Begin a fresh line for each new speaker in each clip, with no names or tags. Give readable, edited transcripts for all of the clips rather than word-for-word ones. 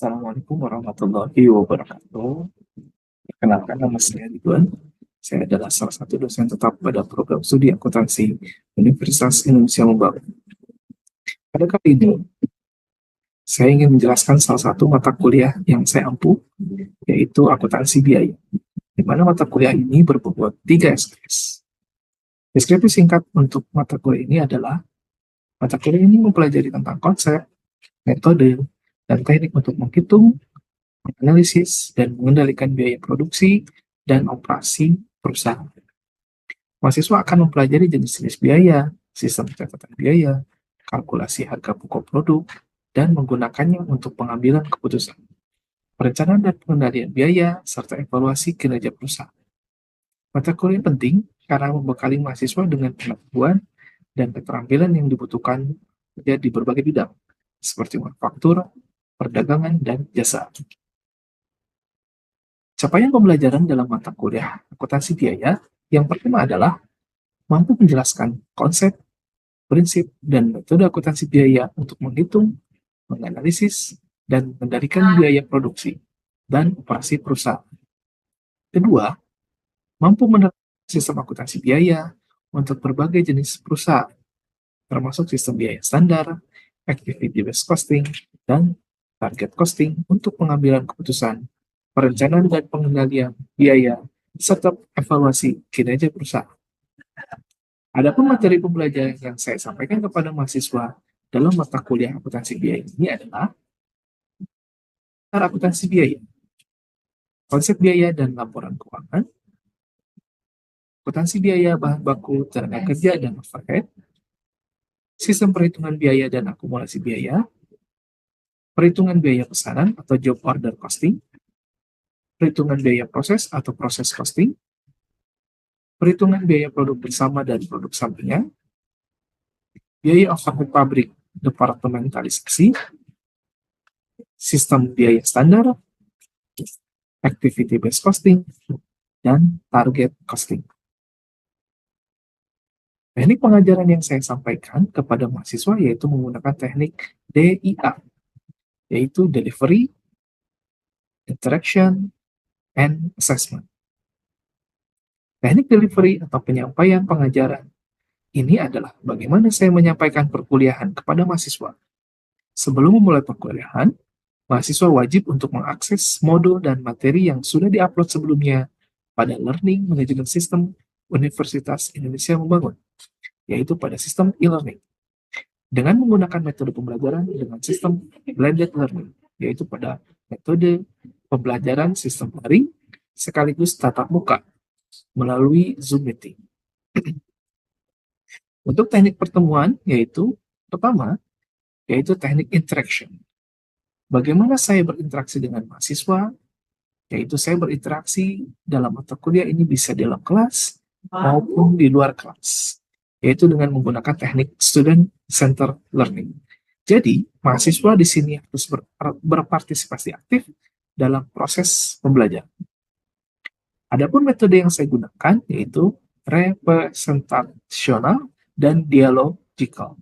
Assalamualaikum warahmatullahi wabarakatuh. Perkenalkan, nama saya Ridwan. Saya adalah salah satu dosen tetap pada program studi akuntansi Universitas Indonesia Membangun. Pada kali ini, saya ingin menjelaskan salah satu mata kuliah yang saya ampu, yaitu akuntansi biaya, di mana mata kuliah ini berbobot 3 SKS. Deskripsi singkat untuk mata kuliah ini adalah, mata kuliah ini mempelajari tentang konsep, metode, dan teknik untuk menghitung, menganalisis, dan mengendalikan biaya produksi dan operasi perusahaan. Mahasiswa akan mempelajari jenis-jenis biaya, sistem catatan biaya, kalkulasi harga pokok produk, dan menggunakannya untuk pengambilan keputusan, perencanaan dan pengendalian biaya, serta evaluasi kinerja perusahaan. Mata kuliah penting karena membekali mahasiswa dengan pengetahuan dan keterampilan yang dibutuhkan di berbagai bidang, seperti manufaktur, perdagangan, dan jasa. Capaian pembelajaran dalam mata kuliah akuntansi biaya yang pertama adalah mampu menjelaskan konsep, prinsip, dan metode akuntansi biaya untuk menghitung, menganalisis, dan mengendalikan biaya produksi dan operasi perusahaan. Kedua, mampu menerapkan sistem akuntansi biaya untuk berbagai jenis perusahaan, termasuk sistem biaya standar, activity-based costing, dan target costing untuk pengambilan keputusan, perencanaan dan pengendalian biaya, serta evaluasi kinerja perusahaan. Adapun materi pembelajaran yang saya sampaikan kepada mahasiswa dalam mata kuliah akuntansi biaya ini adalah akuntansi biaya, konsep biaya dan laporan keuangan, akuntansi biaya bahan baku, tenaga kerja dan overhead, sistem perhitungan biaya dan akumulasi biaya, perhitungan biaya pesanan atau job order costing, perhitungan biaya proses atau proses costing, perhitungan biaya produk bersama dan produk sampingan, biaya overhead pabrik departementalisasi, sistem biaya standar, activity-based costing, dan target costing. Teknik pengajaran yang saya sampaikan kepada mahasiswa yaitu menggunakan teknik DIA, yaitu Delivery, Interaction, and Assessment. Teknik delivery atau penyampaian pengajaran ini adalah bagaimana saya menyampaikan perkuliahan kepada mahasiswa. Sebelum memulai perkuliahan, mahasiswa wajib untuk mengakses modul dan materi yang sudah diupload sebelumnya pada Learning Management System Universitas Indonesia Membangun, yaitu pada sistem e-learning, dengan menggunakan metode pembelajaran dengan sistem blended learning, yaitu pada metode pembelajaran sistem daring sekaligus tatap muka melalui Zoom meeting. Untuk teknik pertemuan yaitu pertama, yaitu teknik interaction. Bagaimana saya berinteraksi dengan mahasiswa, yaitu saya berinteraksi dalam mata kuliah ini bisa di dalam kelas maupun di luar kelas, yaitu dengan menggunakan teknik student center learning. Jadi, mahasiswa di sini harus berpartisipasi aktif dalam proses pembelajaran. Adapun metode yang saya gunakan yaitu representasional dan dialogical.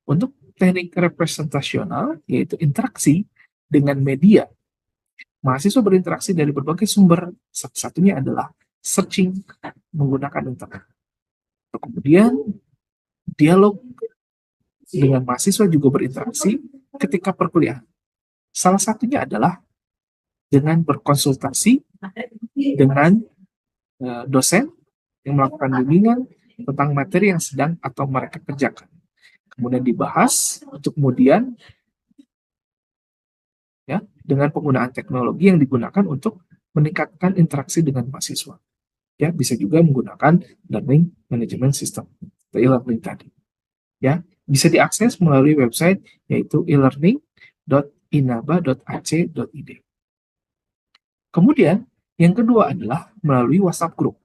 Untuk teknik representasional yaitu interaksi dengan media. Mahasiswa berinteraksi dari berbagai sumber, satu-satunya adalah searching menggunakan internet. Kemudian dialog dengan mahasiswa juga berinteraksi ketika perkuliahan. Salah satunya adalah dengan berkonsultasi dengan dosen yang melakukan bimbingan tentang materi yang sedang atau mereka kerjakan. Kemudian dibahas untuk kemudian ya dengan penggunaan teknologi yang digunakan untuk meningkatkan interaksi dengan mahasiswa. Ya, bisa juga menggunakan learning management system atau e-learning tadi. Ya, bisa diakses melalui website yaitu e-learning.inaba.ac.id. Kemudian yang kedua adalah melalui WhatsApp group.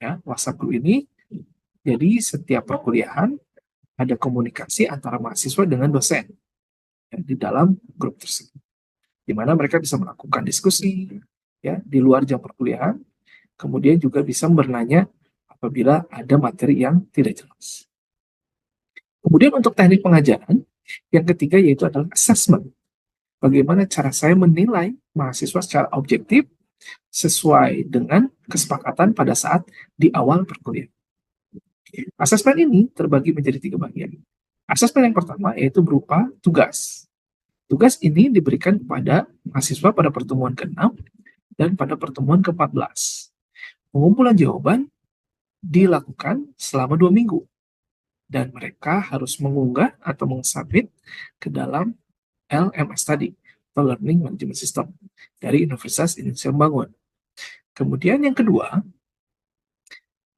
Ya, WhatsApp group ini jadi setiap perkuliahan ada komunikasi antara mahasiswa dengan dosen ya, di dalam grup tersebut, di mana mereka bisa melakukan diskusi ya di luar jam perkuliahan, kemudian juga bisa bertanya apabila ada materi yang tidak jelas. Kemudian untuk teknik pengajaran yang ketiga yaitu adalah assessment. bagaimana cara saya menilai mahasiswa secara objektif sesuai dengan kesepakatan pada saat di awal perkuliahan. Asesmen ini terbagi menjadi 3 bagian. Asesmen yang pertama yaitu berupa tugas. Tugas ini diberikan kepada mahasiswa pada pertemuan ke-6 dan pada pertemuan ke-14. Pengumpulan jawaban dilakukan selama 2 minggu dan mereka harus mengunggah atau mengsubmit ke dalam LMS tadi, atau Learning Management System dari Universitas Indonesia Membangun. Kemudian yang kedua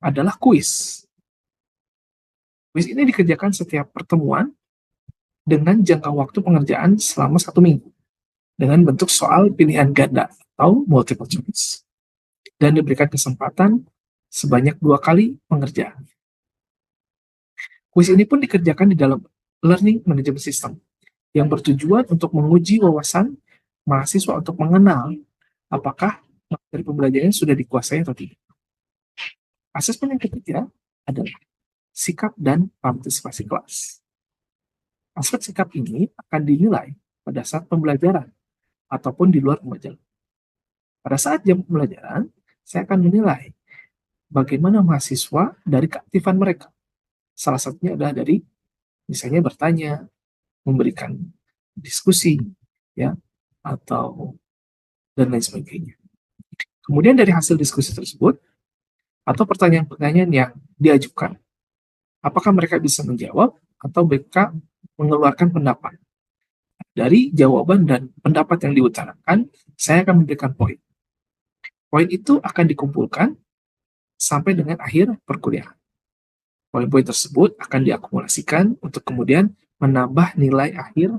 adalah kuis. Kuis ini dikerjakan setiap pertemuan dengan jangka waktu pengerjaan selama 1 minggu dengan bentuk soal pilihan ganda atau multiple choice dan diberikan kesempatan sebanyak 2 kali pengerjaan. Kuis ini pun dikerjakan di dalam Learning Management System yang bertujuan untuk menguji wawasan mahasiswa untuk mengenal apakah materi pembelajarannya sudah dikuasai atau tidak. Asesmen yang ketiga adalah sikap dan partisipasi kelas. Aspek sikap ini akan dinilai pada saat pembelajaran ataupun di luar pembelajaran. Pada saat jam pembelajaran, saya akan menilai bagaimana mahasiswa dari keaktifan mereka. Salah satunya adalah dari misalnya bertanya, memberikan diskusi, ya, atau dan lain sebagainya. Kemudian dari hasil diskusi tersebut atau pertanyaan-pertanyaan yang diajukan, apakah mereka bisa menjawab atau mereka mengeluarkan pendapat. Dari jawaban dan pendapat yang diutarakan, saya akan memberikan poin. Poin itu akan dikumpulkan sampai dengan akhir perkuliahan. Poin-poin tersebut akan diakumulasikan untuk kemudian menambah nilai akhir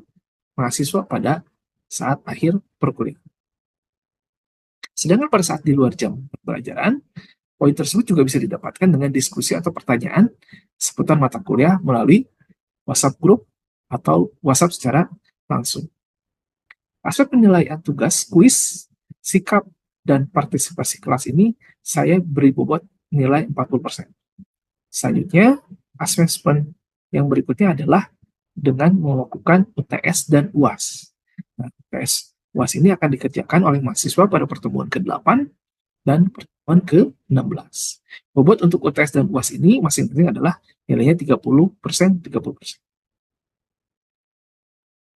mahasiswa pada saat akhir perkuliahan. Sedangkan pada saat di luar jam pembelajaran, poin tersebut juga bisa didapatkan dengan diskusi atau pertanyaan seputar mata kuliah melalui WhatsApp group atau WhatsApp secara langsung. Aspek penilaian tugas, kuis, sikap, dan partisipasi kelas ini saya beri bobot nilai 40%. Selanjutnya, asesmen yang berikutnya adalah dengan melakukan UTS dan UAS. Nah, UTS UAS ini akan dikerjakan oleh mahasiswa pada pertemuan ke-8 dan pertemuan ke-16. Bobot untuk UTS dan UAS ini masing-masing adalah nilainya 30%, 30%.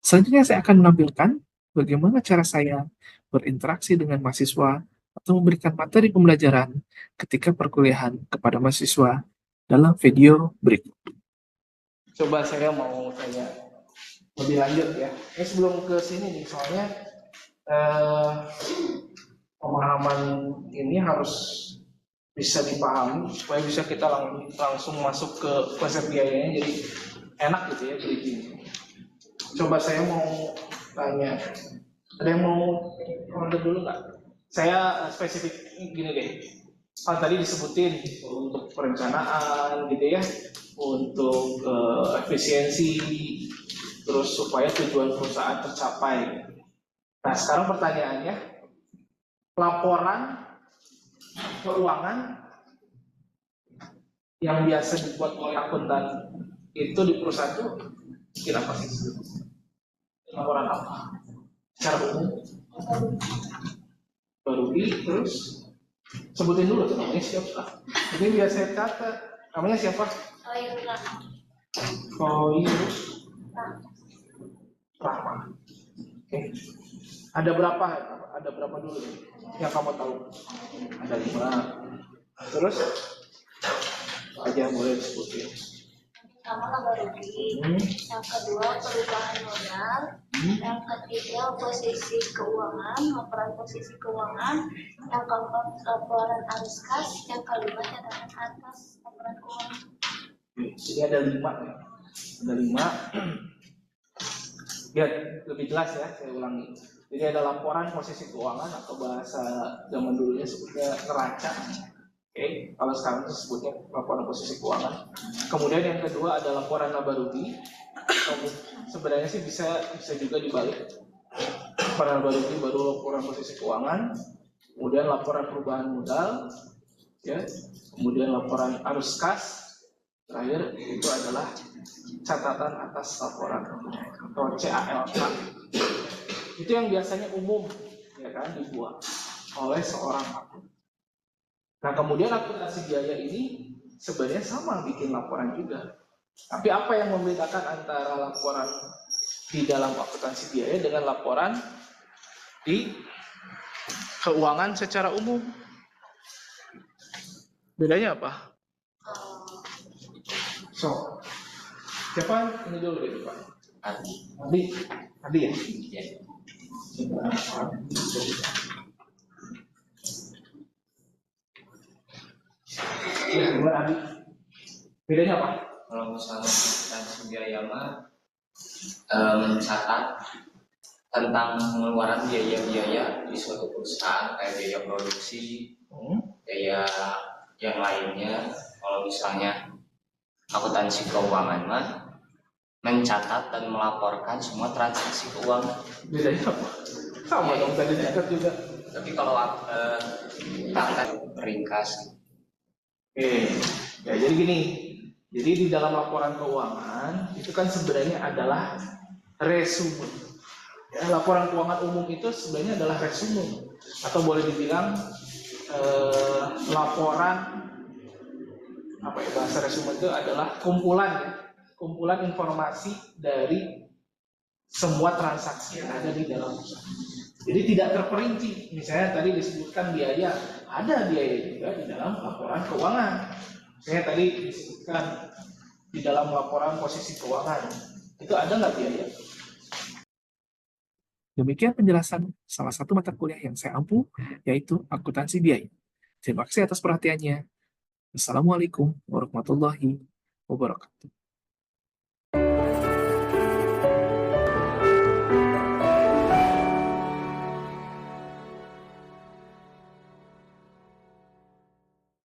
Selanjutnya saya akan menampilkan bagaimana cara saya berinteraksi dengan mahasiswa atau memberikan materi pembelajaran ketika perkuliahan kepada mahasiswa dalam video berikut. Coba saya mau tanya lebih lanjut ya. Ini sebelum ke sini nih, soalnya pemahaman ini harus bisa dipahami supaya bisa kita langsung masuk ke konsep biayanya, jadi enak gitu ya bridging. Coba saya mau tanya, ada yang mau order dulu nggak? Saya spesifik gini deh. Tadi disebutin untuk perencanaan gitu ya, untuk efisiensi, terus supaya tujuan perusahaan tercapai. Nah sekarang pertanyaannya, laporan keuangan yang biasa dibuat oleh akuntan itu di perusahaan itu kira apa sih? Laporan apa? Secara umum? Barugi, terus sebutin dulu tuh namanya siapa? Ini biar saya catat. Namanya siapa? Koirus Rahma. Oke. Ada berapa? Ada berapa dulu yang kamu tahu? Ada 5. Terus aja boleh disebutin.
Pertama laba rugi, yang kedua perubahan modal, yang ketiga posisi keuangan, laporan posisi keuangan, yang keempat laporan arus kas, yang kelima catatan atas laporan keuangan.
Jadi ada 5 ya. Ada 5. Biar lebih jelas ya, saya ulangi. Jadi ada laporan posisi keuangan atau bahasa zaman dulunya sebutnya neraca. Oke, kalau sekarang itu sebutnya laporan posisi keuangan. Kemudian yang kedua ada laporan laba rugi. Sebenarnya sih bisa juga dibalik. Laporan laba rugi baru laporan posisi keuangan. Kemudian laporan perubahan modal, ya. Kemudian laporan arus kas. Terakhir itu adalah catatan atas laporan atau CALK. Itu yang biasanya umum, ya kan, dibuat oleh seorang akuntan. Nah, kemudian akuntansi biaya ini sebenarnya sama bikin laporan juga. Tapi apa yang membedakan antara laporan di dalam akuntansi biaya dengan laporan di keuangan secara umum? Bedanya apa? So, siapa ini dulu di depan? Adi ya? Ya, gimana Adi? Bedanya apa?
Kalau misalnya akuntansi biaya mah mencatat tentang pengeluaran biaya-biaya di suatu perusahaan kayak biaya produksi, biaya yang lainnya. Kalau misalnya akuntansi keuangan mah mencatat dan melaporkan semua transaksi keuangan.
Bedanya apa? Sama dong, tadi diangkat juga.
Tapi kalau kita akan ringkas.
Ya jadi gini. Jadi di dalam laporan keuangan itu kan sebenarnya adalah resume. Ya, laporan keuangan umum itu sebenarnya adalah resume atau boleh dibilang laporan apa ya, bahasa resume itu adalah kumpulan informasi dari semua transaksi yang ada di dalam perusahaan. Jadi tidak terperinci. Misalnya tadi disebutkan biaya, ada biaya juga di dalam laporan keuangan. Misalnya tadi disebutkan di dalam laporan posisi keuangan, itu ada nggak biaya? Demikian penjelasan salah satu mata kuliah yang saya ampu, yaitu akuntansi biaya. Terima kasih atas perhatiannya. Assalamualaikum warahmatullahi wabarakatuh.